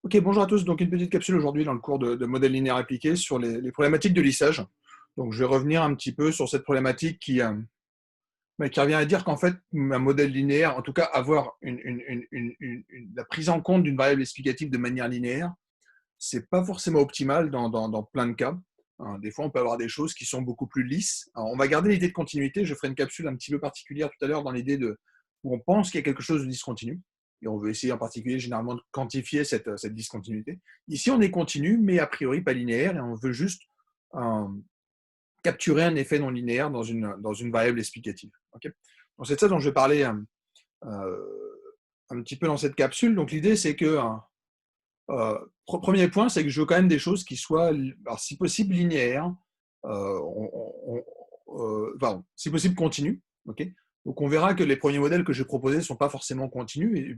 Ok, bonjour à tous. Donc, une petite capsule aujourd'hui dans le cours de modèle linéaire appliqué sur les problématiques de lissage. Donc, je vais revenir un petit peu sur cette problématique qui revient à dire qu'en fait, un modèle linéaire, en tout cas, avoir la prise en compte d'une variable explicative de manière linéaire, c'est pas forcément optimal dans plein de cas. Hein, des fois, on peut avoir des choses qui sont beaucoup plus lisses. Alors, on va garder l'idée de continuité. Je ferai une capsule un petit peu particulière tout à l'heure dans l'idée où on pense qu'il y a quelque chose de discontinu. Et on veut essayer en particulier généralement de quantifier cette discontinuité. Ici, on est continu, mais a priori pas linéaire, et on veut juste euh, capturer un effet non linéaire dans une variable explicative. Okay, donc c'est de ça dont je vais parler un petit peu dans cette capsule. Donc l'idée, c'est que premier point, c'est que je veux quand même des choses qui soient, alors, si possible, linéaires, pardon, si possible continues. Okay, donc on verra que les premiers modèles que je vais proposer ne sont pas forcément continus, et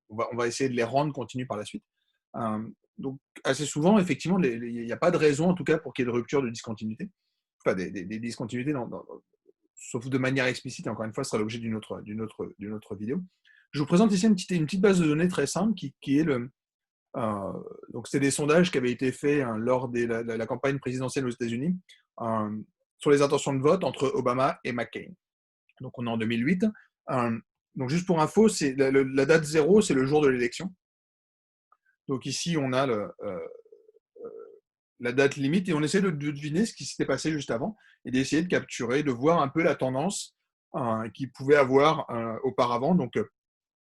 on va essayer de les rendre continus par la suite. Donc assez souvent, effectivement, il n'y a pas de raison, en tout cas, pour qu'il y ait de rupture de discontinuité, enfin des discontinuités, sauf de manière explicite, et encore une fois, ce sera l'objet d'une autre vidéo. Je vous présente ici une petite base de données très simple qui est donc c'est des sondages qui avaient été faits lors de la campagne présidentielle aux États-Unis sur les intentions de vote entre Obama et McCain. Donc on est en 2008. Donc juste pour info, la date 0, c'est le jour de l'élection. Donc ici, on a la date limite, et on essaie de deviner ce qui s'était passé juste avant et d'essayer de capturer, de voir un peu la tendance qu'il pouvait avoir auparavant. Donc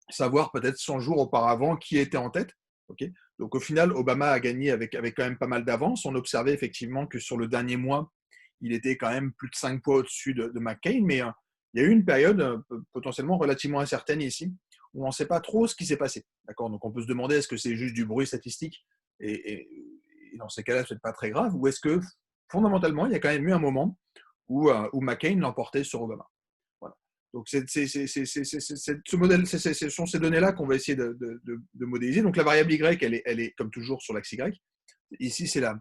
savoir peut-être 100 jours auparavant qui était en tête. Okay, donc au final, Obama a gagné avec quand même pas mal d'avance. On observait effectivement que sur le dernier mois, il était quand même plus de 5 points au-dessus de McCain, mais il y a eu une période potentiellement relativement incertaine ici, où on ne sait pas trop ce qui s'est passé. D'accord, donc on peut se demander, est-ce que c'est juste du bruit statistique, et dans ces cas-là, ce n'est pas très grave, ou est-ce que fondamentalement, il y a quand même eu un moment où McCain l'emportait sur Obama. Voilà. Donc, ce modèle, ce sont ces données-là qu'on va essayer de modéliser. Donc, la variable y, elle est comme toujours sur l'axe y. Ici, c'est ce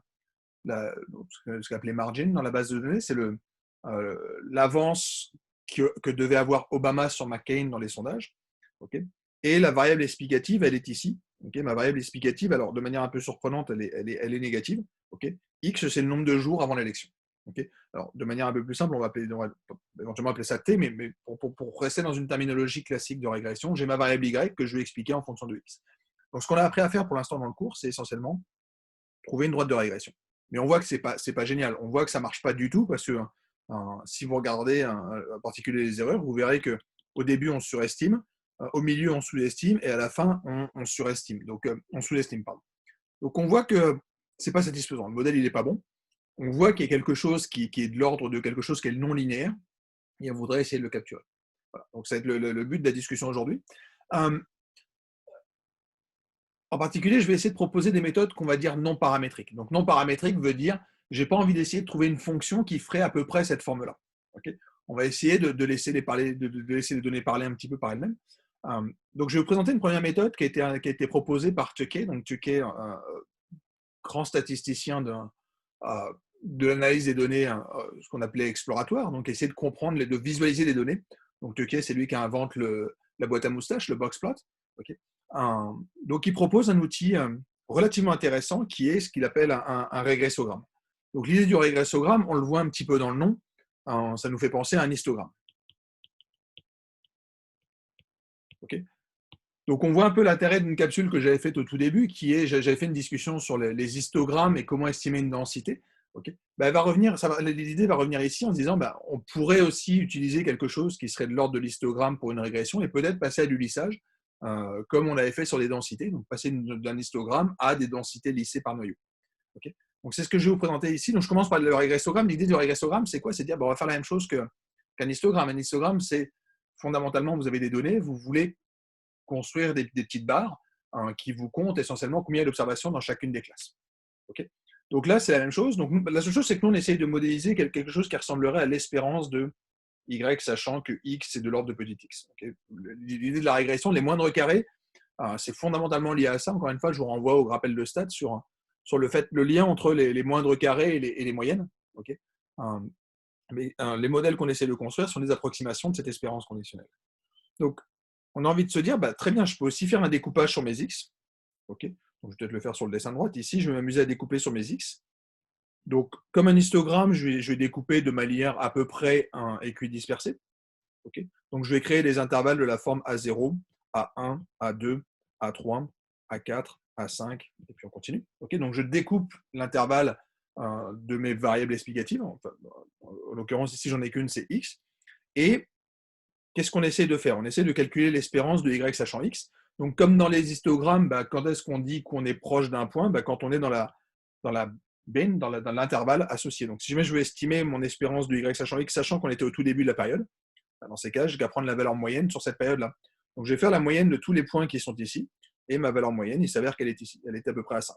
qu'on appelait margin dans la base de données. C'est l'avance que devait avoir Obama sur McCain dans les sondages. Okay, et la variable explicative, elle est ici. Okay, ma variable explicative, alors de manière un peu surprenante, elle est négative. Okay, X, c'est le nombre de jours avant l'élection. Okay, alors, de manière un peu plus simple, on va éventuellement appeler ça T, mais pour rester dans une terminologie classique de régression, j'ai ma variable Y que je vais expliquer en fonction de X. Donc, ce qu'on a appris à faire pour l'instant dans le cours, c'est essentiellement trouver une droite de régression. Mais on voit que c'est pas génial. On voit que ça ne marche pas du tout, parce que si vous regardez en particulier les erreurs, vous verrez qu'au début, on surestime, au milieu, on sous-estime, et à la fin, on surestime. Donc, on sous-estime, pardon. Donc, on voit que ce n'est pas satisfaisant. Le modèle, il n'est pas bon. On voit qu'il y a quelque chose qui est de l'ordre de quelque chose qui est non linéaire, et on voudrait essayer de le capturer. Voilà. Donc, ça va être le but de la discussion aujourd'hui. En particulier, je vais essayer de proposer des méthodes qu'on va dire non paramétriques. Donc, non paramétrique veut dire, je n'ai pas envie d'essayer de trouver une fonction qui ferait à peu près cette forme-là. Okay, on va essayer de laisser les données parler un petit peu par elles-mêmes. Donc, je vais vous présenter une première méthode qui a été proposée par Tukey. Donc, Tukey, grand statisticien de l'analyse des données, ce qu'on appelait exploratoire, donc essayer de comprendre, de visualiser les données. Donc Tukey, c'est lui qui invente la boîte à moustaches, le boxplot. Okay. Donc il propose un outil relativement intéressant qui est ce qu'il appelle un régressogramme. Donc l'idée du régressogramme, on le voit un petit peu dans le nom, ça nous fait penser à un histogramme. Okay. Donc on voit un peu l'intérêt d'une capsule que j'avais faite au tout début, qui est, j'avais fait une discussion sur les histogrammes et comment estimer une densité. Okay. L'idée va revenir ici en se disant, on pourrait aussi utiliser quelque chose qui serait de l'ordre de l'histogramme pour une régression, et peut-être passer à du lissage, comme on l'avait fait sur les densités, donc passer d'un histogramme à des densités lissées par noyau. Okay. Donc c'est ce que je vais vous présenter ici. Donc je commence par le régressogramme. L'idée du régressogramme, c'est quoi? C'est de dire, on va faire la même chose qu'un histogramme. Un histogramme, c'est fondamentalement, vous avez des données, vous voulez construire des petites barres qui vous comptent essentiellement combien il y a d'observations dans chacune des classes. Okay, donc là, c'est la même chose. Donc, la seule chose, c'est que nous, on essaye de modéliser quelque chose qui ressemblerait à l'espérance de Y, sachant que X, c'est de l'ordre de petit x. Okay, l'idée de la régression, les moindres carrés, c'est fondamentalement lié à ça. Encore une fois, je vous renvoie au rappel de stats sur le lien entre les moindres carrés et les moyennes. Okay, mais les modèles qu'on essaie de construire sont des approximations de cette espérance conditionnelle. Donc, on a envie de se dire, très bien, je peux aussi faire un découpage sur mes x. Okay, Donc, je vais peut-être le faire sur le dessin de droite. Ici, je vais m'amuser à découper sur mes X. Donc, comme un histogramme, je vais découper de manière à peu près équidispersée. Okay, donc, je vais créer des intervalles de la forme A0, A1, A2, A3, A4, A5, et puis on continue. Okay, donc, je découpe l'intervalle de mes variables explicatives. Enfin, en l'occurrence, ici, j'en ai qu'une, c'est X. Et qu'est-ce qu'on essaie de faire? On essaie de calculer l'espérance de Y sachant X. Donc, comme dans les histogrammes, quand est-ce qu'on dit qu'on est proche d'un point? Quand on est dans la bin, dans l'intervalle associé. Donc, si jamais je veux estimer mon espérance de Y sachant X, sachant qu'on était au tout début de la période, dans ces cas, je vais prendre la valeur moyenne sur cette période-là. Donc, je vais faire la moyenne de tous les points qui sont ici, et ma valeur moyenne, il s'avère qu'elle est ici. Elle est à peu près à 5.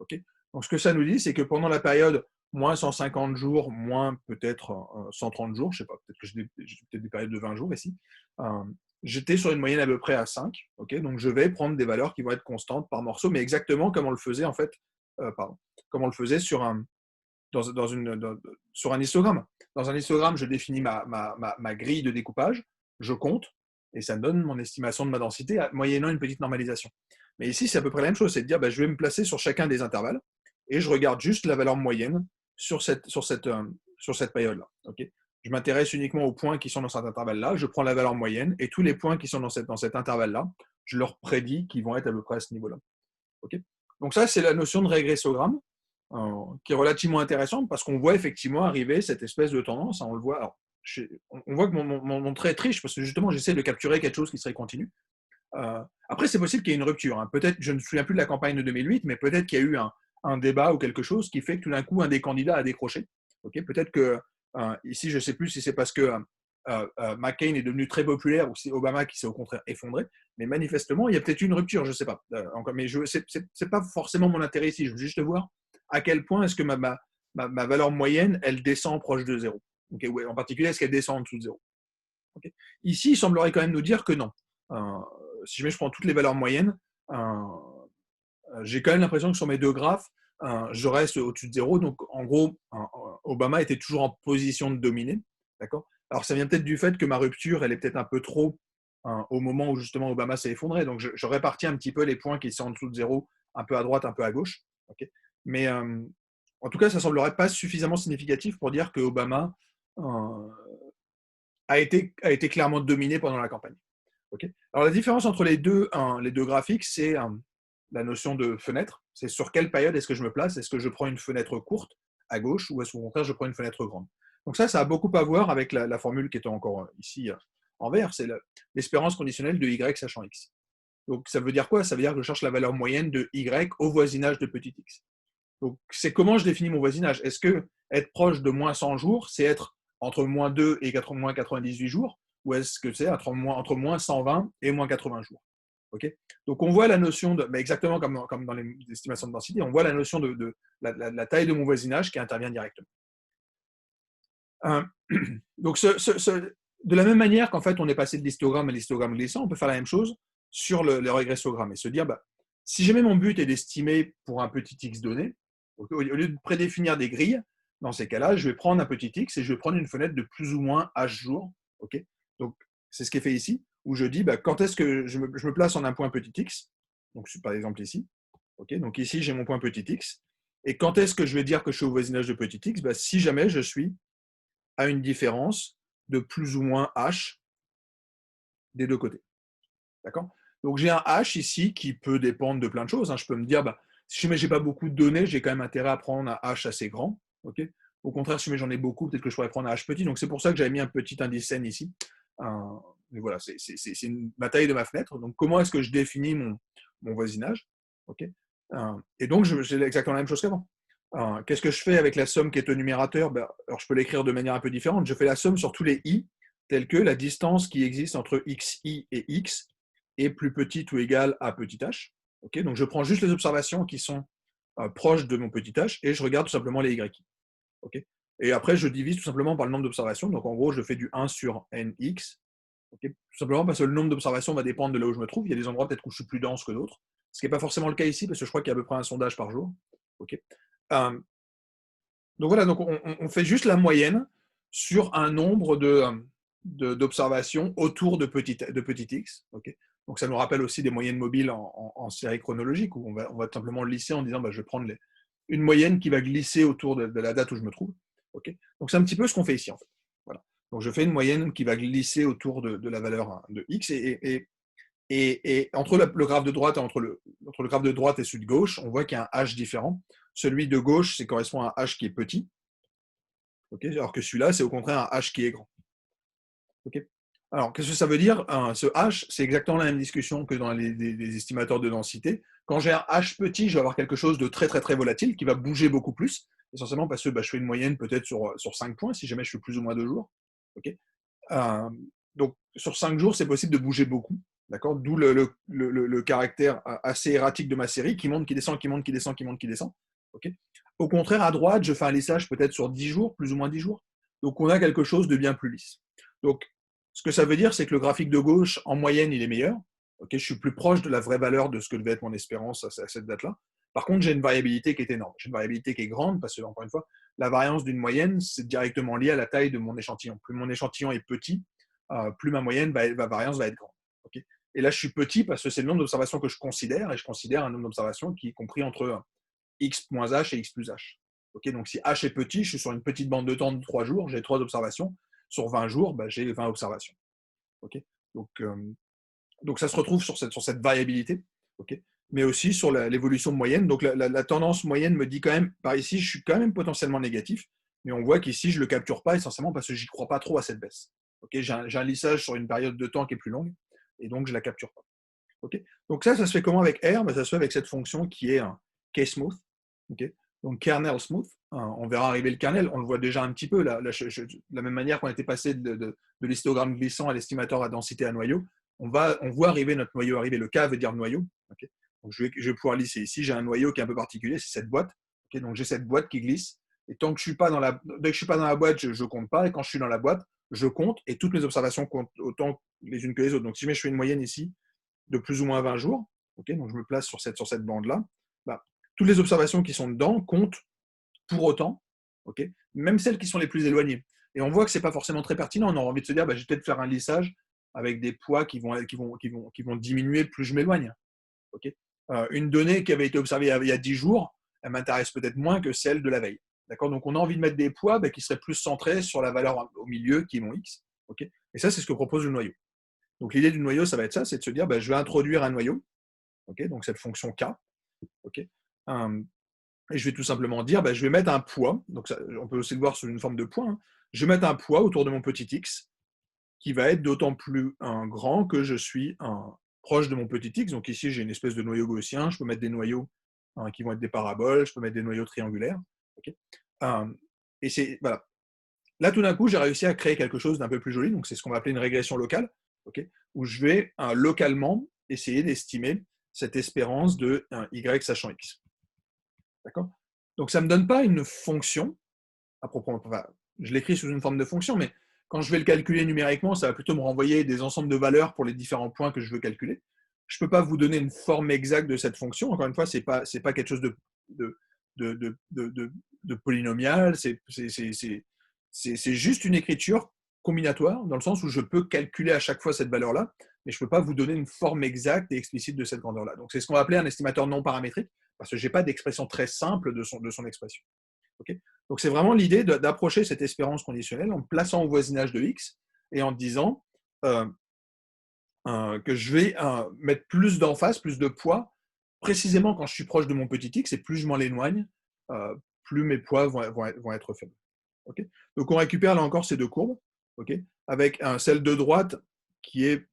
Okay, donc, ce que ça nous dit, c'est que pendant la période moins 150 jours, moins peut-être 130 jours, je ne sais pas, peut-être que j'ai peut-être des périodes de 20 jours ici, j'étais sur une moyenne à peu près à 5. Okay, donc, je vais prendre des valeurs qui vont être constantes par morceau, mais exactement comme on le faisait en fait, comme on le faisait sur un histogramme. Dans un histogramme, je définis ma grille de découpage, je compte, et ça me donne mon estimation de ma densité, moyennant une petite normalisation. Mais ici, c'est à peu près la même chose, c'est de dire, je vais me placer sur chacun des intervalles, et je regarde juste la valeur moyenne sur cette période-là. Okay, je m'intéresse uniquement aux points qui sont dans cet intervalle-là, je prends la valeur moyenne, et tous les points qui sont dans cet intervalle-là, je leur prédis qu'ils vont être à peu près à ce niveau-là. Okay, donc ça, c'est la notion de régressogramme, qui est relativement intéressante parce qu'on voit effectivement arriver cette espèce de tendance. On le voit. Alors, on voit que mon trait est triche parce que justement, j'essaie de capturer quelque chose qui serait continu. Après, c'est possible qu'il y ait une rupture. Peut-être, je ne me souviens plus de la campagne de 2008, mais peut-être qu'il y a eu un débat ou quelque chose qui fait que tout d'un coup, un des candidats a décroché. Okay, peut-être que ici, je ne sais plus si c'est parce que McCain est devenu très populaire ou c'est Obama qui s'est au contraire effondré, mais manifestement, il y a peut-être une rupture, je ne sais pas. Mais ce n'est pas forcément mon intérêt ici, je veux juste voir à quel point est-ce que ma valeur moyenne, elle descend proche de 0. Okay, ouais, en particulier, est-ce qu'elle descend en dessous de 0? Okay. Ici, il semblerait quand même nous dire que non. Si jamais je prends toutes les valeurs moyennes, j'ai quand même l'impression que sur mes deux graphes, je reste au-dessus de 0. Donc, en gros, Obama était toujours en position de dominer. D'accord. Alors, ça vient peut-être du fait que ma rupture, elle est peut-être un peu trop au moment où justement Obama s'est effondré. Donc, je répartis un petit peu les points qui sont en dessous de 0, un peu à droite, un peu à gauche. Okay, mais en tout cas, ça ne semblerait pas suffisamment significatif pour dire que Obama a été clairement dominé pendant la campagne. Okay, alors, la différence entre les deux graphiques, c'est la notion de fenêtre. C'est sur quelle période est-ce que je me place? Est-ce que je prends une fenêtre courte à gauche ou est-ce qu'au contraire, je prends une fenêtre grande? Donc ça a beaucoup à voir avec la formule qui est encore ici en vert, c'est l'espérance conditionnelle de Y sachant X. Donc ça veut dire quoi? Ça veut dire que je cherche la valeur moyenne de Y au voisinage de petit x. Donc c'est comment je définis mon voisinage. Est-ce que être proche de moins 100 jours, c'est être entre moins 2 et moins 98 jours, ou est-ce que c'est entre moins 120 et moins 80 jours? Okay, donc on voit la notion de, exactement comme dans les estimations de densité, on voit la notion de la taille de mon voisinage qui intervient directement. Donc de la même manière qu'en fait on est passé de l'histogramme à l'histogramme glissant, on peut faire la même chose sur le régressogramme et se dire, si jamais mon but est d'estimer pour un petit x donné, au lieu de prédéfinir des grilles, dans ces cas-là, je vais prendre un petit x et je vais prendre une fenêtre de plus ou moins h jours. Okay, donc c'est ce qui est fait ici, où je dis quand est-ce que je me place en un point petit x, donc par exemple ici. Okay, donc ici j'ai mon point petit x, et quand est-ce que je vais dire que je suis au voisinage de petit x? Si jamais je suis à une différence de plus ou moins h des deux côtés. D'accord? Donc j'ai un h ici qui peut dépendre de plein de choses. Je peux me dire, si jamais je n'ai pas beaucoup de données, j'ai quand même intérêt à prendre un h assez grand. Okay, au contraire, si jamais j'en ai beaucoup, peut-être que je pourrais prendre un h petit. Donc c'est pour ça que j'avais mis un petit indice n ici. Mais voilà, c'est la taille de ma fenêtre. Donc comment est-ce que je définis mon voisinage? Okay, et donc c'est exactement la même chose qu'avant. Qu'est-ce que je fais avec la somme qui est au numérateur? Alors je peux l'écrire de manière un peu différente. Je fais la somme sur tous les i, tels que la distance qui existe entre xi et x est plus petite ou égale à petit h. Okay, donc je prends juste les observations qui sont proches de mon petit h et je regarde tout simplement les y. Okay, et après, je divise tout simplement par le nombre d'observations. Donc en gros, je fais du 1 sur nx. Okay, tout simplement parce que le nombre d'observations va dépendre de là où je me trouve. Il y a des endroits peut-être où je suis plus dense que d'autres. Ce qui n'est pas forcément le cas ici, parce que je crois qu'il y a à peu près un sondage par jour. Okay, donc voilà, donc on fait juste la moyenne sur un nombre d'observations autour de petit x. Okay, Donc ça nous rappelle aussi des moyennes mobiles en série chronologique, où on va simplement lisser en disant bah, je vais prendre une moyenne qui va glisser autour de la date où je me trouve. Okay, donc c'est un petit peu ce qu'on fait ici en fait. Voilà. Donc je fais une moyenne qui va glisser autour de la valeur de x, et entre le graphe de droite et entre le graphe de droite et celui de gauche, on voit qu'il y a un h différent. Celui de gauche, c'est correspond à un h qui est petit, okay, alors que celui-là, c'est au contraire un h qui est grand. Okay. Alors, qu'est-ce que ça veut dire? Ce h, c'est exactement la même discussion que dans les estimateurs de densité. Quand j'ai un h petit, je vais avoir quelque chose de très très très volatile qui va bouger beaucoup plus, essentiellement parce que bah, je fais une moyenne peut-être sur 5 points, si jamais je fais plus ou moins 2 jours. Okay. Donc, sur 5 jours, c'est possible de bouger beaucoup. D'accord. D'où le caractère assez erratique de ma série, qui monte, qui descend, qui monte, qui descend, qui monte, qui descend. Okay. Au contraire, à droite, je fais un lissage peut-être sur 10 jours, plus ou moins 10 jours. Donc, on a quelque chose de bien plus lisse. Donc, ce que ça veut dire, c'est que le graphique de gauche, en moyenne, il est meilleur. Okay, je suis plus proche de la vraie valeur de ce que devait être mon espérance à cette date-là. Par contre, j'ai une variabilité qui est énorme. J'ai une variabilité qui est grande parce que, encore une fois, la variance d'une moyenne, c'est directement lié à la taille de mon échantillon. Plus mon échantillon est petit, plus ma moyenne, ma variance va être grande. Okay. Et là, je suis petit parce que c'est le nombre d'observations que je considère, et je considère un nombre d'observations qui est compris entre x moins h et x plus h. Okay, donc si h est petit, je suis sur une petite bande de temps de 3 jours, j'ai 3 observations. Sur 20 jours, bah, j'ai 20 observations. Okay, donc ça se retrouve sur cette variabilité. Okay, mais aussi sur l'évolution moyenne. Donc la tendance moyenne me dit quand même, par ici, je suis quand même potentiellement négatif, mais on voit qu'ici, je ne le capture pas essentiellement parce que je n'y crois pas trop à cette baisse. Okay, j'ai un lissage sur une période de temps qui est plus longue, et donc je ne la capture pas. Okay, donc ça se fait comment avec R? Ça se fait avec cette fonction qui est un K-smooth. Okay, donc kernel smooth, on verra arriver le kernel, on le voit déjà un petit peu, de la même manière qu'on était passé de l'histogramme glissant à l'estimateur à densité à noyau, on voit arriver notre noyau arriver, le K veut dire noyau. Okay, donc je vais pouvoir lisser. Ici, j'ai un noyau qui est un peu particulier, c'est cette boîte. Okay, donc j'ai cette boîte qui glisse, et tant que je suis pas dans la, dès que je suis pas dans la boîte, je ne compte pas, et quand je suis dans la boîte, je compte, et toutes mes observations comptent autant les unes que les autres. Donc si je fais une moyenne ici de plus ou moins 20 jours, okay, donc je me place sur cette bande-là, bah, toutes les observations qui sont dedans comptent pour autant, okay, même celles qui sont les plus éloignées. Et on voit que ce n'est pas forcément très pertinent. On a envie de se dire, bah, je vais peut-être faire un lissage avec des poids qui vont diminuer plus je m'éloigne. Okay, une donnée qui avait été observée il y a 10 jours, elle m'intéresse peut-être moins que celle de la veille. D'accord, donc on a envie de mettre des poids bah, qui seraient plus centrés sur la valeur au milieu, qui est mon x. Okay, et ça, c'est ce que propose le noyau. Donc l'idée du noyau, ça va être ça, c'est de se dire, bah, je vais introduire un noyau, okay, donc cette fonction k, okay, et je vais tout simplement dire, bah, je vais mettre un poids, donc ça, on peut aussi le voir sous une forme de point, hein. Je vais mettre un poids autour de mon petit x, qui va être d'autant plus grand que je suis proche de mon petit x. Donc ici, j'ai une espèce de noyau gaussien, je peux mettre des noyaux qui vont être des paraboles, je peux mettre des noyaux triangulaires. Okay, et c'est, voilà. Là, tout d'un coup, j'ai réussi à créer quelque chose d'un peu plus joli, donc c'est ce qu'on va appeler une régression locale, okay, où je vais localement essayer d'estimer cette espérance de y sachant x. D'accord? Donc ça ne me donne pas une fonction, à proprement, enfin, je l'écris sous une forme de fonction, mais quand je vais le calculer numériquement, ça va plutôt me renvoyer des ensembles de valeurs pour les différents points que je veux calculer. Je ne peux pas vous donner une forme exacte de cette fonction. Encore une fois, ce n'est pas quelque chose de polynomial, c'est juste une écriture combinatoire, dans le sens où je peux calculer à chaque fois cette valeur-là, mais je ne peux pas vous donner une forme exacte et explicite de cette grandeur-là. Donc c'est ce qu'on va appeler un estimateur non paramétrique, parce que je n'ai pas d'expression très simple de son expression. Okay, donc c'est vraiment l'idée d'approcher cette espérance conditionnelle en me plaçant au voisinage de x et en disant que je vais mettre plus d'emphase, plus de poids, précisément quand je suis proche de mon petit x, et plus je m'en éloigne, plus mes poids vont être faibles. Okay, donc on récupère là encore ces deux courbes, okay, avec celle de droite qui est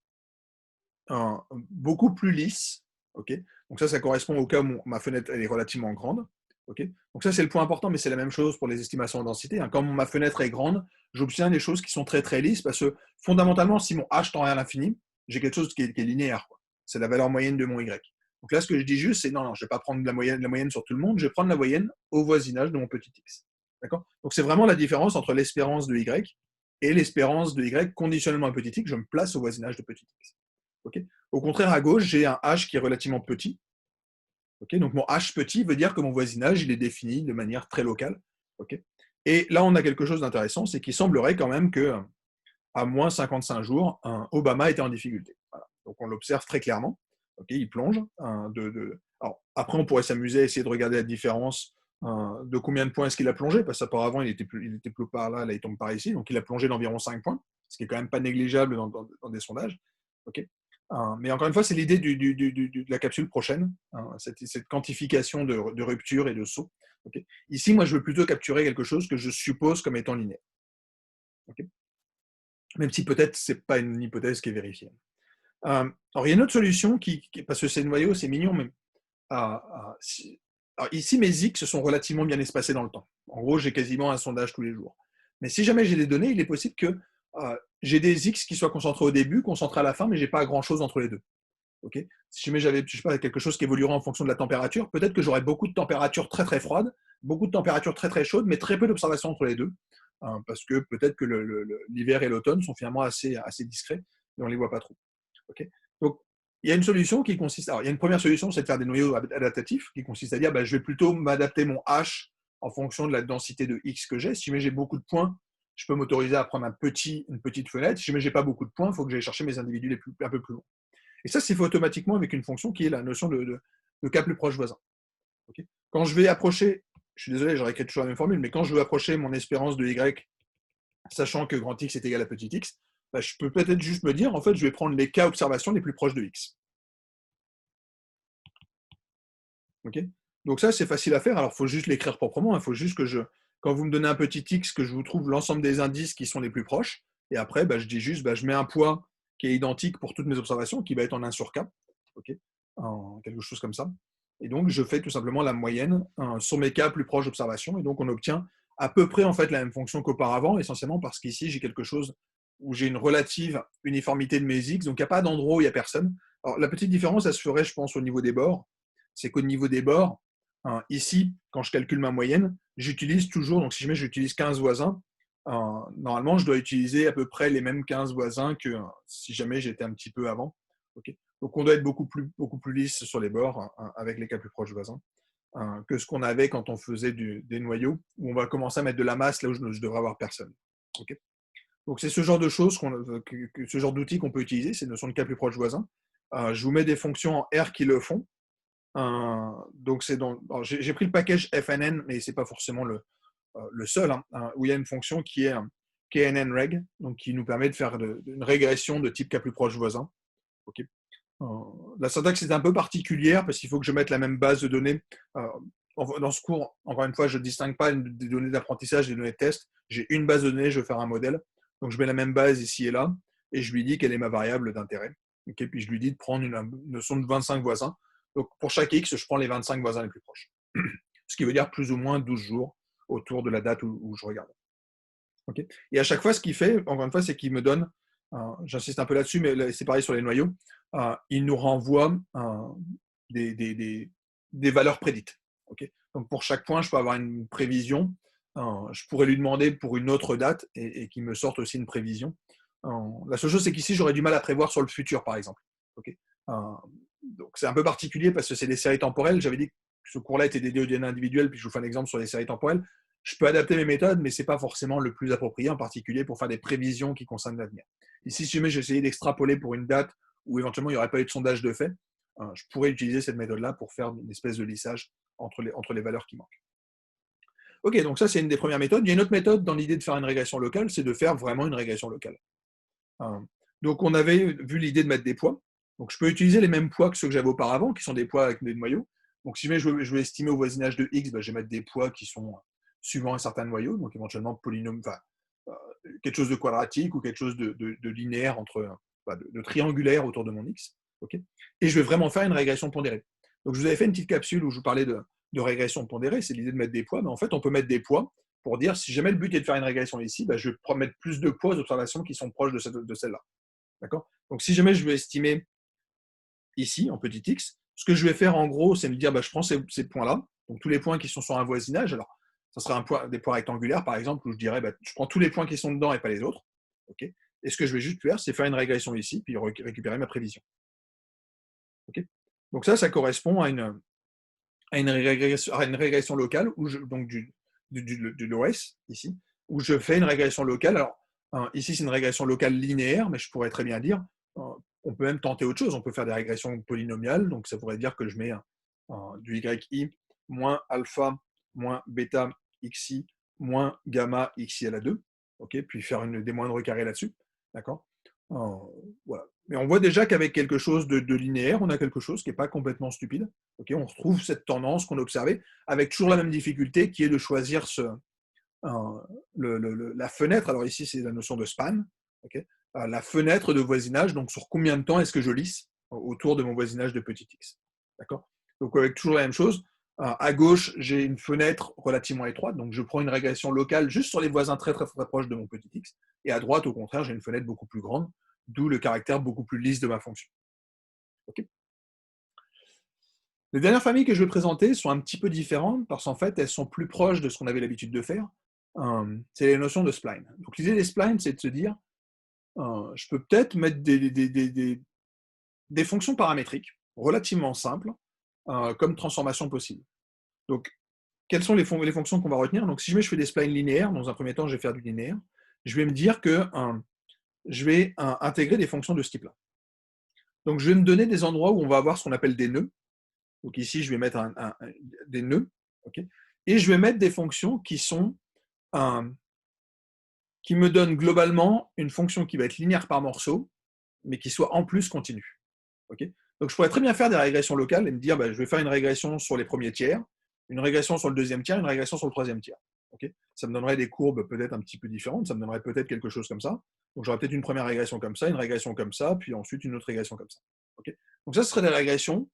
beaucoup plus lisse. Okay, donc ça correspond au cas où ma fenêtre elle est relativement grande. Okay, donc ça, c'est le point important, mais c'est la même chose pour les estimations en densité. Quand ma fenêtre est grande, j'obtiens des choses qui sont très très lisses, parce que fondamentalement, si mon h tend vers l'infini, j'ai quelque chose qui est linéaire. C'est la valeur moyenne de mon y. Donc là, ce que je dis juste, c'est non, je ne vais pas prendre la moyenne sur tout le monde, je vais prendre la moyenne au voisinage de mon petit x. D'accord, donc c'est vraiment la différence entre l'espérance de y et l'espérance de y conditionnellement à petit x. Je me place au voisinage de petit x. Okay, au contraire, à gauche, j'ai un h qui est relativement petit. Okay, donc mon h petit veut dire que mon voisinage il est défini de manière très locale. Okay, et là, on a quelque chose d'intéressant, c'est qu'il semblerait quand même que à moins 55 jours, Obama était en difficulté. Voilà. Donc on l'observe très clairement. Okay, il plonge. Alors, après, on pourrait s'amuser à essayer de regarder la différence de combien de points est-ce qu'il a plongé, parce qu'auparavant, il était plus par là, il tombe par ici. Donc il a plongé d'environ 5 points, ce qui est quand même pas négligeable dans des sondages. Okay. Mais encore une fois, c'est l'idée de la capsule prochaine, cette quantification de rupture et de saut. Okay. Ici, moi, je veux plutôt capturer quelque chose que je suppose comme étant linéaire. Okay. Même si peut-être ce n'est pas une hypothèse qui est vérifiée. Alors, il y a une autre solution, parce que ces noyaux, c'est mignon, mais alors, ici, mes X sont relativement bien espacés dans le temps. En gros, j'ai quasiment un sondage tous les jours. Mais si jamais j'ai des données, il est possible que j'ai des X qui soient concentrés au début, concentrés à la fin, mais je n'ai pas grand-chose entre les deux. Okay. Si jamais j'avais, je sais pas, quelque chose qui évoluerait en fonction de la température, peut-être que j'aurais beaucoup de températures très très froides, beaucoup de températures très très chaudes, mais très peu d'observations entre les deux, parce que peut-être que l'hiver et l'automne sont finalement assez discrets et on ne les voit pas trop. Okay. Donc, il y a une solution qui consiste. Alors, il y a une première solution, c'est de faire des noyaux adaptatifs, qui consiste à dire je vais plutôt m'adapter mon H en fonction de la densité de X que j'ai. Si jamais j'ai beaucoup de points, je peux m'autoriser à prendre une petite fenêtre. Si jamais j'ai pas beaucoup de points, il faut que j'aille chercher mes individus un peu plus longs. Et ça, c'est fait automatiquement avec une fonction qui est la notion de cas plus proche voisin. Okay. Quand je vais approcher, je suis désolé, j'aurais écrit toujours la même formule, mais quand je veux approcher mon espérance de Y, sachant que grand X est égal à petit x, je peux peut-être juste me dire, en fait, je vais prendre les cas observations les plus proches de X. Okay. Donc ça, c'est facile à faire. Alors, il faut juste l'écrire proprement. Il faut juste que quand vous me donnez un petit X, que je vous trouve l'ensemble des indices qui sont les plus proches. Et après, je dis juste, je mets un poids qui est identique pour toutes mes observations, qui va être en 1 sur K. Okay. Quelque chose comme ça. Et donc, je fais tout simplement la moyenne sur mes cas plus proches d'observation. Et donc, on obtient à peu près en fait la même fonction qu'auparavant, essentiellement parce qu'ici, j'ai quelque chose où j'ai une relative uniformité de mes X. Donc, il n'y a pas d'endroit où il n'y a personne. Alors, la petite différence, elle se ferait, je pense, au niveau des bords. C'est qu'au niveau des bords, ici, quand je calcule ma moyenne, j'utilise toujours, donc si jamais j'utilise 15 voisins, normalement, je dois utiliser à peu près les mêmes 15 voisins que si jamais j'étais un petit peu avant. Okay. Donc, on doit être beaucoup plus lisse sur les bords avec les cas plus proches voisins que ce qu'on avait quand on faisait des noyaux, où on va commencer à mettre de la masse là où je devrais avoir personne. Okay. Donc, c'est ce genre de choses, ce genre d'outils qu'on peut utiliser, c'est une notion de cas plus proche voisin. Je vous mets des fonctions en R qui le font. Donc, j'ai pris le package FNN, mais ce n'est pas forcément le seul, où il y a une fonction qui est KNNReg, donc qui nous permet de faire une régression de type cas plus proche voisin. Okay. La syntaxe est un peu particulière parce qu'il faut que je mette la même base de données. Dans ce cours, encore une fois, je ne distingue pas des données d'apprentissage et des données de test. J'ai une base de données, je veux faire un modèle. Donc, je mets la même base ici et là et je lui dis quelle est ma variable d'intérêt. Okay. Puis, je lui dis de prendre une notion de 25 voisins. Donc, pour chaque X, je prends les 25 voisins les plus proches. Ce qui veut dire plus ou moins 12 jours autour de la date où je regarde. Okay. Et à chaque fois, ce qu'il fait, encore une fois, c'est qu'il me donne, j'insiste un peu là-dessus, mais c'est pareil sur les noyaux, il nous renvoie des valeurs prédites. Okay. Donc pour chaque point, je peux avoir une prévision. Je pourrais lui demander pour une autre date et qu'il me sorte aussi une prévision. La seule chose, c'est qu'ici, j'aurais du mal à prévoir sur le futur, par exemple. Okay. Donc c'est un peu particulier parce que c'est des séries temporelles. J'avais dit que ce cours-là était dédié aux données individuelles, puis je vous fais un exemple sur les séries temporelles. Je peux adapter mes méthodes, mais ce n'est pas forcément le plus approprié, en particulier pour faire des prévisions qui concernent l'avenir. Ici, si jamais j'essayais d'extrapoler pour une date où éventuellement il n'y aurait pas eu de sondage de fait, je pourrais utiliser cette méthode-là pour faire une espèce de lissage entre les valeurs qui manquent. Ok, donc ça c'est une des premières méthodes. Il y a une autre méthode dans l'idée de faire une régression locale, c'est de faire vraiment une régression locale. Donc on avait vu l'idée de mettre des poids. Donc je peux utiliser les mêmes poids que ceux que j'avais auparavant, qui sont des poids avec des noyaux. Donc si jamais je veux estimer au voisinage de X, je vais mettre des poids qui sont suivant un certain noyau, donc éventuellement polynôme, quelque chose de quadratique ou quelque chose de linéaire de triangulaire autour de mon X. Okay. Et je vais vraiment faire une régression pondérée. Donc je vous avais fait une petite capsule où je vous parlais de régression pondérée, c'est l'idée de mettre des poids, mais en fait on peut mettre des poids pour dire si jamais le but est de faire une régression ici, je vais mettre plus de poids aux observations qui sont proches de celle-là. D'accord. Donc si jamais je veux estimer ici en petit x, ce que je vais faire en gros, c'est me dire je prends ces points-là, donc tous les points qui sont sur un voisinage. Alors ça serait des points rectangulaires par exemple, où je dirais je prends tous les points qui sont dedans et pas les autres. Okay. Et ce que je vais juste faire, c'est faire une régression ici, puis récupérer ma prévision. Okay. Donc ça correspond à une régression locale où donc de l'OS ici, où je fais une régression locale. Alors ici c'est une régression locale linéaire, mais je pourrais très bien dire On peut même tenter autre chose. On peut faire des régressions polynomiales. Donc, ça voudrait dire que je mets du YI moins alpha moins bêta xi moins gamma xi à la 2. Okay, puis faire des moindres carrés là-dessus. D'accord. Voilà. Mais on voit déjà qu'avec quelque chose de linéaire, on a quelque chose qui n'est pas complètement stupide. Okay, on retrouve cette tendance qu'on a observée avec toujours la même difficulté qui est de choisir la fenêtre. Alors ici, c'est la notion de span. Okay, la fenêtre de voisinage, donc sur combien de temps est-ce que je lisse autour de mon voisinage de petit x. D'accord. Donc avec toujours la même chose. À gauche, j'ai une fenêtre relativement étroite, donc je prends une régression locale juste sur les voisins très très très proches de mon petit x. Et à droite, au contraire, j'ai une fenêtre beaucoup plus grande, d'où le caractère beaucoup plus lisse de ma fonction. Okay. Les dernières familles que je vais présenter sont un petit peu différentes parce qu'en fait, elles sont plus proches de ce qu'on avait l'habitude de faire. C'est les notions de spline. Donc l'idée des splines, c'est de se dire, je peux peut-être mettre des fonctions paramétriques relativement simples comme transformation possible. Donc, quelles sont les fonctions qu'on va retenir? Donc, si je fais des splines linéaires, dans un premier temps, je vais faire du linéaire, je vais me dire que je vais intégrer des fonctions de ce type-là. Donc, je vais me donner des endroits où on va avoir ce qu'on appelle des nœuds. Donc, ici, je vais mettre des nœuds. Okay, et je vais mettre des fonctions qui me donnent globalement une fonction qui va être linéaire par morceau, mais qui soit en plus continue. Okay, donc, je pourrais très bien faire des régressions locales et me dire, je vais faire une régression sur les premiers tiers, une régression sur le deuxième tiers, une régression sur le troisième tiers. Okay, ça me donnerait des courbes peut-être un petit peu différentes, ça me donnerait peut-être quelque chose comme ça. Donc j'aurais peut-être une première régression comme ça, une régression comme ça, puis ensuite une autre régression comme ça. Okay, donc ça, ce serait des régressions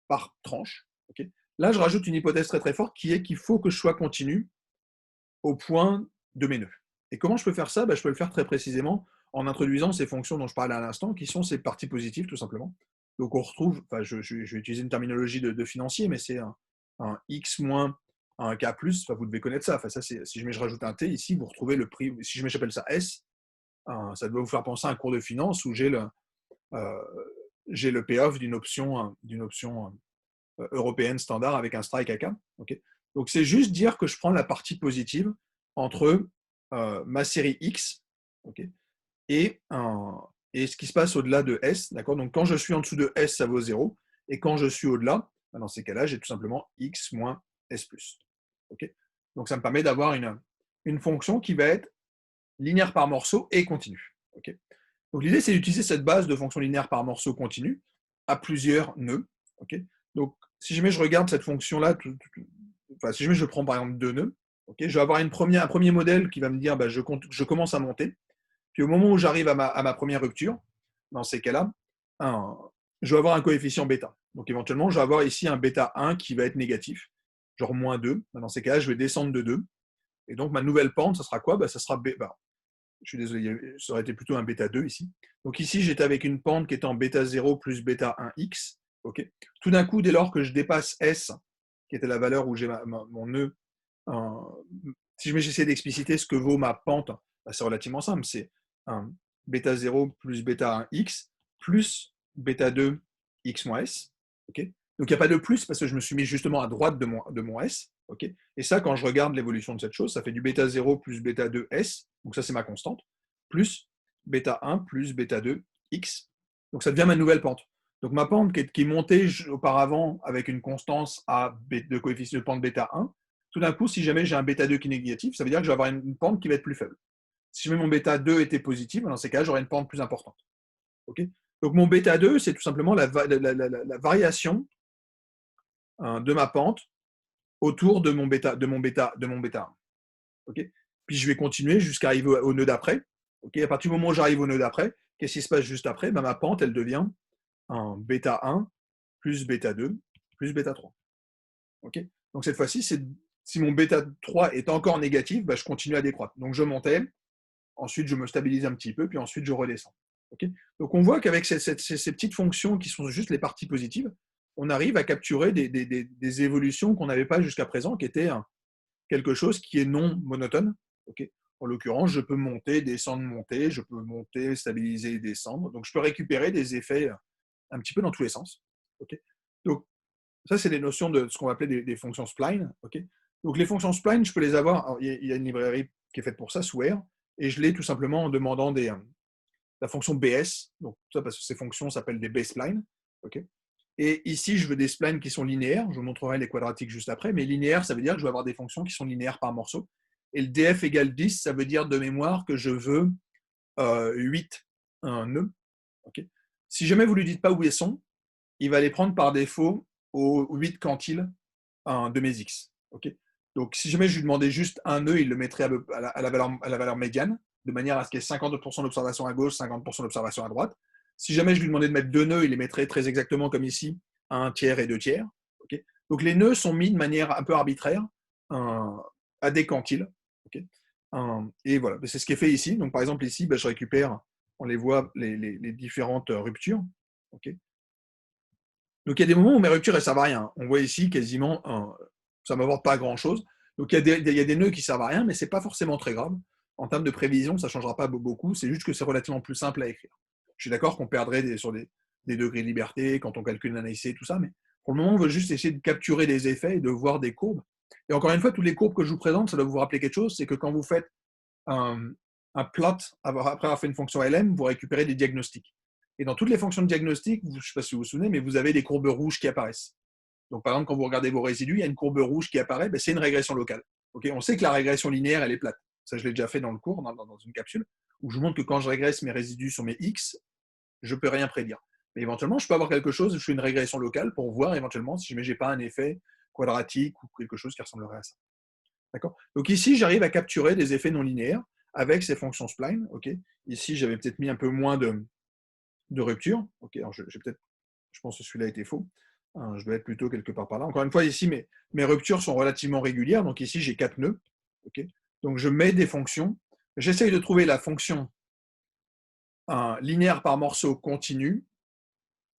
par tranche. Okay, là, je rajoute une hypothèse très très forte qui est qu'il faut que je sois continu au point de mes nœuds. Et comment je peux faire ça? Je peux le faire très précisément en introduisant ces fonctions dont je parlais à l'instant, qui sont ces parties positives, tout simplement. Donc on retrouve, je vais utiliser une terminologie de financier, mais c'est un x moins un k plus, vous devez connaître ça. Ça si je rajoute un t ici, vous retrouvez le prix, si j'appelle ça S, ça doit vous faire penser à un cours de finance où j'ai le payoff d'une option européenne standard avec un strike à K. Okay, donc c'est juste dire que je prends la partie positive entre ma série X, okay, et ce qui se passe au-delà de S. D'accord, donc quand je suis en dessous de S, ça vaut 0. Et quand je suis au-delà, dans ces cas-là, j'ai tout simplement X moins S+. Okay, donc ça me permet d'avoir une fonction qui va être linéaire par morceau et continue. Okay, donc l'idée, c'est d'utiliser cette base de fonction linéaire par morceau continue à plusieurs nœuds. Okay, donc si jamais je regarde cette fonction-là, si jamais je prends par exemple 2 nœuds, okay, je vais avoir un premier modèle qui va me dire je commence à monter. Puis au moment où j'arrive à ma première rupture, dans ces cas-là, je vais avoir un coefficient bêta. Donc éventuellement, je vais avoir ici un bêta 1 qui va être négatif, genre moins 2. Dans ces cas-là, je vais descendre de 2. Et donc ma nouvelle pente, ça sera quoi? Ça sera je suis désolé, ça aurait été plutôt un bêta 2 ici. Donc ici, j'étais avec une pente qui était en bêta 0 plus bêta 1x. Okay, tout d'un coup, dès lors que je dépasse S, qui était la valeur où j'ai mon nœud, si j'essaie d'expliciter ce que vaut ma pente, c'est relativement simple. C'est bêta 0 plus bêta 1x plus bêta 2 x moins s. Okay, donc il n'y a pas de plus parce que je me suis mis justement à droite de mon s. Okay, et ça, quand je regarde l'évolution de cette chose, ça fait du bêta 0 plus bêta 2 s. Donc ça, c'est ma constante. Plus bêta 1 plus bêta 2 x. Donc ça devient ma nouvelle pente. Donc ma pente qui montait auparavant avec une constance de coefficient de pente bêta 1, tout d'un coup, si jamais j'ai un bêta 2 qui est négatif, ça veut dire que je vais avoir une pente qui va être plus faible. Si jamais mon bêta 2 était positif, dans ces cas, j'aurais une pente plus importante. Okay, donc mon bêta 2, c'est tout simplement la variation de ma pente autour de mon bêta 1. Okay, puis je vais continuer jusqu'à arriver au nœud d'après. Okay, à partir du moment où j'arrive au nœud d'après, qu'est-ce qui se passe juste après? Ma pente, elle devient un bêta 1 plus bêta 2 plus bêta 3. Okay, donc cette fois-ci, si mon bêta 3 est encore négatif, je continue à décroître. Donc je montais, ensuite je me stabilise un petit peu, puis ensuite je redescends. Okay, donc on voit qu'avec ces petites fonctions qui sont juste les parties positives, on arrive à capturer des évolutions qu'on n'avait pas jusqu'à présent, qui étaient quelque chose qui est non monotone. Okay, en l'occurrence, je peux monter, descendre, monter, je peux monter, stabiliser, descendre. Donc je peux récupérer des effets un petit peu dans tous les sens. Okay, donc ça, c'est les notions de ce qu'on va appeler des fonctions spline. Okay, donc les fonctions spline, je peux les avoir. Il y a une librairie qui est faite pour ça, sous R, et je l'ai tout simplement en demandant la fonction BS, donc ça parce que ces fonctions s'appellent des B-splines. Okay, et ici, je veux des splines qui sont linéaires. Je vous montrerai les quadratiques juste après. Mais linéaire, ça veut dire que je vais avoir des fonctions qui sont linéaires par morceau. Et le df égale 10, ça veut dire de mémoire que je veux 8 nœuds. Okay. Si jamais vous ne lui dites pas où ils sont, il va les prendre par défaut aux 8 quantiles de mes x. Okay. Donc, si jamais je lui demandais juste un nœud, il le mettrait à la valeur médiane, de manière à ce qu'il y ait 50% d'observation à gauche, 50% d'observation à droite. Si jamais je lui demandais de mettre 2 nœuds, il les mettrait très exactement comme ici, à 1 tiers et 2 tiers. Okay. Donc, les nœuds sont mis de manière un peu arbitraire à des quantiles. Okay. Et voilà, c'est ce qui est fait ici. Donc, par exemple, ici, je récupère, on les voit, les différentes ruptures. Okay. Donc, il y a des moments où mes ruptures, elles ne servent à rien. On voit ici quasiment, ça ne m'apporte pas grand-chose. Donc, il y a des nœuds qui ne servent à rien, mais ce n'est pas forcément très grave. En termes de prévision, ça ne changera pas beaucoup. C'est juste que c'est relativement plus simple à écrire. Je suis d'accord qu'on perdrait sur des degrés de liberté quand on calcule l'analyse et tout ça, mais pour le moment, on veut juste essayer de capturer des effets et de voir des courbes. Et encore une fois, toutes les courbes que je vous présente, ça doit vous rappeler quelque chose, c'est que quand vous faites un plot, après avoir fait une fonction LM, vous récupérez des diagnostics. Et dans toutes les fonctions de diagnostic, je ne sais pas si vous vous souvenez, mais vous avez des courbes rouges qui apparaissent. Donc, par exemple, quand vous regardez vos résidus, il y a une courbe rouge qui apparaît, c'est une régression locale. Okay, on sait que la régression linéaire, elle est plate. Ça, je l'ai déjà fait dans le cours, dans une capsule, où je vous montre que quand je régresse mes résidus sur mes X, je ne peux rien prédire. Mais éventuellement, je peux avoir quelque chose, je fais une régression locale pour voir éventuellement si je n'ai pas un effet quadratique ou quelque chose qui ressemblerait à ça. D'accord. Donc ici, j'arrive à capturer des effets non linéaires avec ces fonctions spline. Okay. Ici, j'avais peut-être mis un peu moins de rupture. Okay. Alors, je pense que celui-là était faux. Je dois être plutôt quelque part par là. Encore une fois, ici, mes ruptures sont relativement régulières. Donc ici, j'ai 4 nœuds. Okay. Donc je mets des fonctions. J'essaye de trouver la fonction linéaire par morceau continu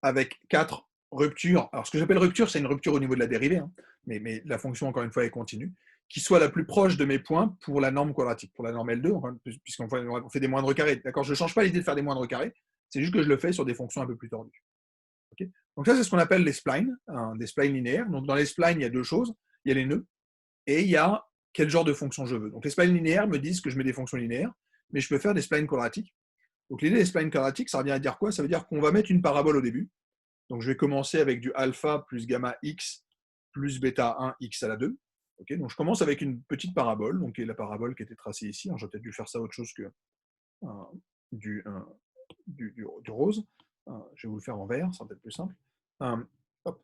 avec 4 ruptures. Alors ce que j'appelle rupture, c'est une rupture au niveau de la dérivée, hein, mais la fonction, encore une fois, est continue, qui soit la plus proche de mes points pour la norme quadratique, pour la norme L2, puisqu'on fait des moindres carrés. D'accord, je ne change pas l'idée de faire des moindres carrés, c'est juste que je le fais sur des fonctions un peu plus tordues. Okay. Donc ça, c'est ce qu'on appelle les splines, des splines linéaires. Donc dans les splines, il y a deux choses. Il y a les nœuds et il y a quel genre de fonction je veux. Donc les splines linéaires me disent que je mets des fonctions linéaires, mais je peux faire des splines quadratiques. Donc l'idée des splines quadratiques, ça revient à dire quoi? Ça veut dire qu'on va mettre une parabole au début. Donc je vais commencer avec du alpha plus gamma x plus bêta 1 x à la 2. Okay, donc je commence avec une petite parabole, donc la parabole qui était tracée ici. J'aurais peut-être dû faire ça autre chose que du rose. Je vais vous le faire en vert, ça va être plus simple. Hop.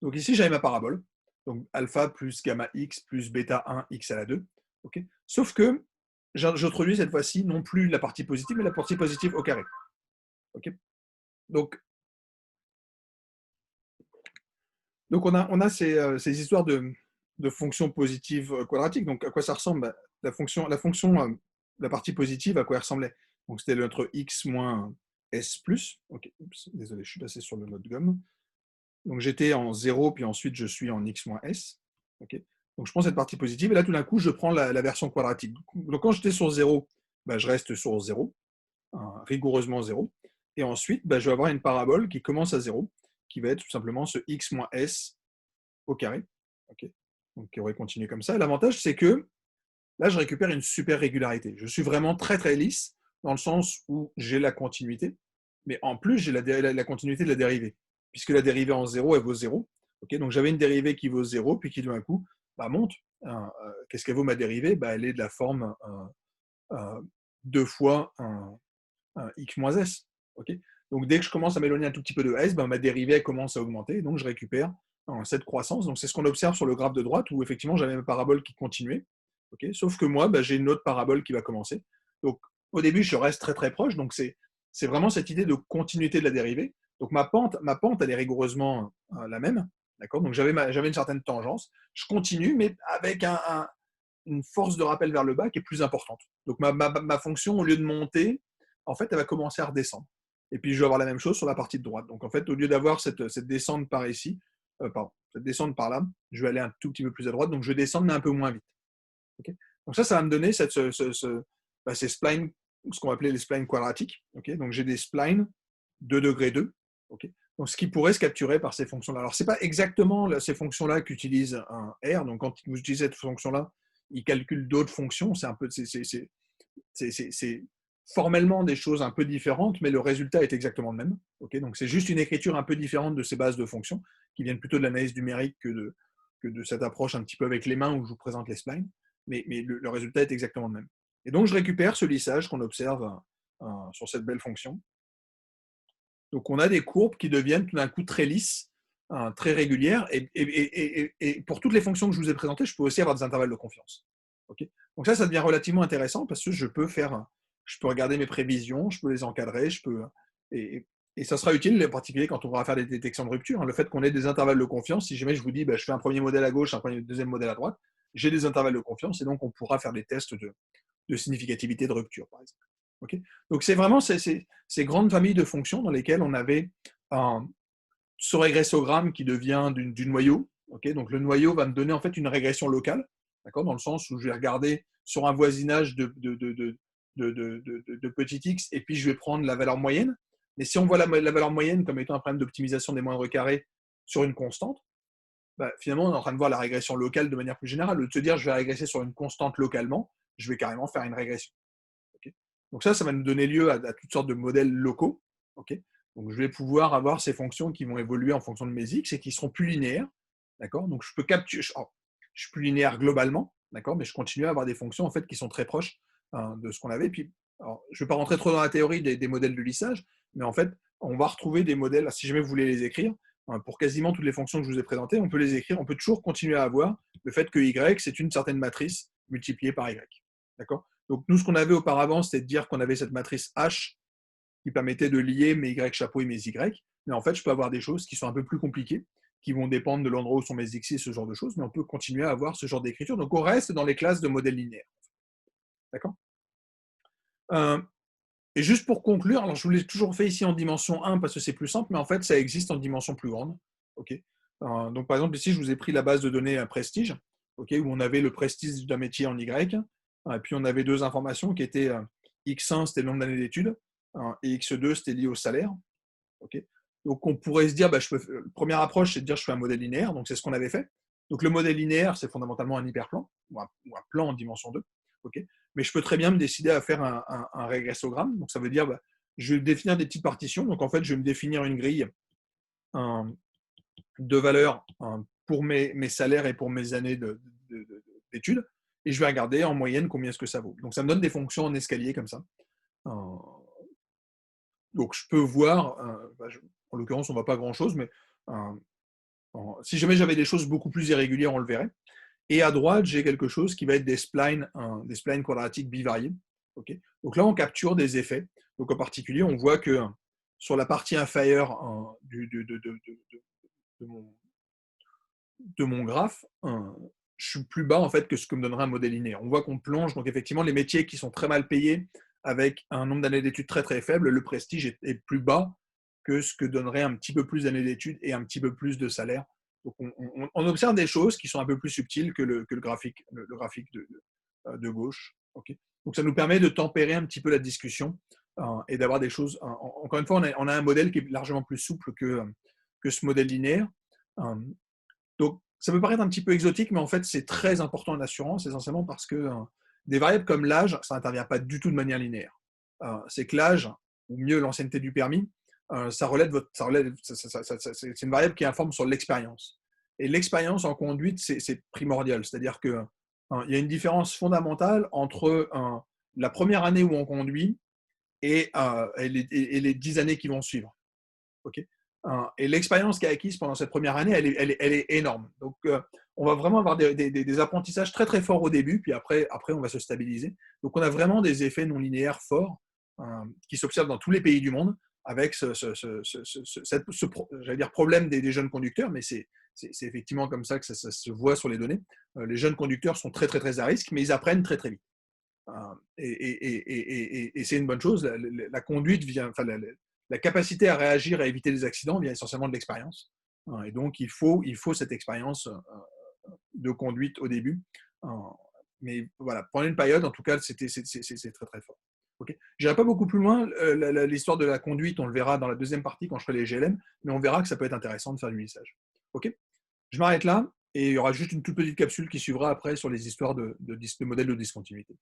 Donc ici, j'avais ma parabole. Donc alpha plus gamma x plus bêta 1 x à la 2. Okay. Sauf que j'introduis cette fois-ci non plus la partie positive, mais la partie positive au carré. Okay. Donc on a ces histoires de fonctions positives quadratiques. Donc, à quoi ça ressemble? La partie positive, à quoi elle ressemblait? Donc, c'était notre x moins s plus. Ok, oups, désolé, je suis passé sur le mode gomme. Donc, j'étais en 0, puis ensuite, je suis en x moins s. Okay. Donc, je prends cette partie positive, et là, tout d'un coup, je prends la version quadratique. Donc, quand j'étais sur 0, je reste sur 0, rigoureusement 0. Et ensuite, je vais avoir une parabole qui commence à 0, qui va être tout simplement ce x moins s au carré. Okay. Donc, qui aurait continué comme ça. L'avantage, c'est que là, je récupère une super régularité. Je suis vraiment très, très lisse, dans le sens où j'ai la continuité, mais en plus, j'ai la continuité de la dérivée, puisque la dérivée en 0, elle vaut 0. Okay. Donc, j'avais une dérivée qui vaut 0, puis qui, d'un coup, monte. Qu'est-ce qu'elle vaut, ma dérivée? Elle est de la forme 2 fois un x moins s. Okay. Donc, dès que je commence à m'éloigner un tout petit peu de s, ma dérivée elle commence à augmenter, donc je récupère cette croissance. Donc, c'est ce qu'on observe sur le graphe de droite, où effectivement, j'avais ma parabole qui continuait. Okay. Sauf que moi, j'ai une autre parabole qui va commencer. Donc, au début, je reste très, très proche. Donc, c'est vraiment cette idée de continuité de la dérivée. Donc, ma pente elle est rigoureusement la même. D'accord. Donc, j'avais une certaine tangence. Je continue, mais avec une force de rappel vers le bas qui est plus importante. Donc, ma fonction, au lieu de monter, en fait, elle va commencer à redescendre. Et puis, je vais avoir la même chose sur la partie de droite. Donc, en fait, au lieu d'avoir cette descente par ici, cette descente par là, je vais aller un tout petit peu plus à droite. Donc, je vais descendre, mais un peu moins vite. Okay. Donc, ça va me donner ces splines, ce qu'on va appeler les splines quadratiques. Okay. Donc, j'ai des splines 2 degrés 2. Okay. Donc, ce qui pourrait se capturer par ces fonctions-là. Alors, ce n'est pas exactement ces fonctions-là qu'utilise un R. Donc, quand vous utilisez cette fonction-là, il calcule d'autres fonctions. C'est un peu, formellement des choses un peu différentes, mais le résultat est exactement le même. Okay, donc c'est juste une écriture un peu différente de ces bases de fonctions, qui viennent plutôt de l'analyse numérique que de cette approche un petit peu avec les mains où je vous présente les splines, mais le résultat est exactement le même. Et donc je récupère ce lissage qu'on observe sur cette belle fonction. Donc on a des courbes qui deviennent tout d'un coup très lisses, très régulières, et pour toutes les fonctions que je vous ai présentées, je peux aussi avoir des intervalles de confiance. Okay, donc ça devient relativement intéressant parce que je peux regarder mes prévisions, je peux les encadrer, et, et ça sera utile en particulier quand on va faire des détections de rupture. Le fait qu'on ait des intervalles de confiance, si jamais je vous dis je fais un premier modèle à gauche, un deuxième modèle à droite, j'ai des intervalles de confiance et donc on pourra faire des tests de significativité de rupture, par exemple. Okay, donc c'est vraiment ces grandes familles de fonctions dans lesquelles on avait ce régrесsogramme qui devient du noyau. Okay, donc le noyau va me donner en fait une régression locale, dans le sens où je vais regarder sur un voisinage de petit x et puis je vais prendre la valeur moyenne. Mais si on voit la valeur moyenne comme étant un problème d'optimisation des moindres carrés sur une constante, finalement on est en train de voir la régression locale de manière plus générale. Au lieu de se dire je vais régresser sur une constante localement, je vais carrément faire une régression. Okay, donc ça va nous donner lieu à toutes sortes de modèles locaux. Okay, donc je vais pouvoir avoir ces fonctions qui vont évoluer en fonction de mes x et qui seront plus linéaires. D'accord, donc je peux capturer, je suis plus linéaire globalement, d'accord, mais je continue à avoir des fonctions en fait qui sont très proches de ce qu'on avait. Puis, alors, je ne vais pas rentrer trop dans la théorie des modèles de lissage, mais en fait, on va retrouver des modèles, si jamais vous voulez les écrire, pour quasiment toutes les fonctions que je vous ai présentées, on peut les écrire, on peut toujours continuer à avoir le fait que y, c'est une certaine matrice multipliée par y. D'accord, donc nous, ce qu'on avait auparavant, c'était de dire qu'on avait cette matrice H qui permettait de lier mes y chapeaux et mes y, mais en fait, je peux avoir des choses qui sont un peu plus compliquées, qui vont dépendre de l'endroit où sont mes x, ce genre de choses, mais on peut continuer à avoir ce genre d'écriture. Donc on reste dans les classes de modèles linéaires. D'accord, et juste pour conclure, alors je vous l'ai toujours fait ici en dimension 1 parce que c'est plus simple, mais en fait ça existe en dimension plus grande. Okay, donc par exemple ici je vous ai pris la base de données Prestige, okay, où on avait le prestige d'un métier en y, et puis on avait deux informations qui étaient x1 c'était le nombre d'années d'études, et x2 c'était lié au salaire. Okay, donc on pourrait se dire, la première approche c'est de dire je fais un modèle linéaire, donc c'est ce qu'on avait fait. Donc le modèle linéaire c'est fondamentalement un hyperplan, ou un plan en dimension 2. Okay, mais je peux très bien me décider à faire un régressogramme. Donc ça veut dire, je vais définir des petites partitions. Donc en fait, je vais me définir une grille de valeurs pour mes salaires et pour mes années d'études. Et je vais regarder en moyenne combien est-ce que ça vaut. Donc ça me donne des fonctions en escalier comme ça. Donc je peux voir, en l'occurrence on ne voit pas grand-chose, mais si jamais j'avais des choses beaucoup plus irrégulières, on le verrait. Et à droite, j'ai quelque chose qui va être des splines quadratiques bivariés. Okay, donc là, on capture des effets. Donc en particulier, on voit que sur la partie inférieure de mon graphe, je suis plus bas en fait que ce que me donnerait un modèle linéaire. On voit qu'on plonge, donc effectivement, les métiers qui sont très mal payés avec un nombre d'années d'études très très faible, le prestige est plus bas que ce que donnerait un petit peu plus d'années d'études et un petit peu plus de salaire. Donc on observe des choses qui sont un peu plus subtiles que le graphique, de gauche. Okay, donc ça nous permet de tempérer un petit peu la discussion et d'avoir des choses. Encore une fois, on a un modèle qui est largement plus souple que ce modèle linéaire. Donc ça peut paraître un petit peu exotique, mais en fait c'est très important en assurance, essentiellement parce que des variables comme l'âge, ça n'intervient pas du tout de manière linéaire. C'est que l'âge, ou mieux l'ancienneté du permis, c'est une variable qui informe sur l'expérience. Et l'expérience en conduite, c'est primordial. C'est-à-dire qu'il y a une différence fondamentale entre la première année où on conduit et les 10 années qui vont suivre. Okay, et l'expérience qui est acquise pendant cette première année, elle est énorme. Donc, on va vraiment avoir des apprentissages très très forts au début, puis après, on va se stabiliser. Donc, on a vraiment des effets non linéaires forts qui s'observent dans tous les pays du monde, avec j'allais dire problème des jeunes conducteurs, mais c'est effectivement comme ça que ça se voit sur les données. Les jeunes conducteurs sont très très très à risque, mais ils apprennent très très vite. Et c'est une bonne chose. La conduite vient, enfin, la capacité à réagir et à éviter les accidents vient essentiellement de l'expérience. Et donc, il faut cette expérience de conduite au début. Mais voilà, pendant une période, en tout cas, c'est très très fort. Okay, je n'irai pas beaucoup plus loin. L'histoire de la conduite, on le verra dans la deuxième partie quand je ferai les GLM, mais on verra que ça peut être intéressant de faire du lissage. Okay, je m'arrête là et il y aura juste une toute petite capsule qui suivra après sur les histoires de modèles de discontinuité.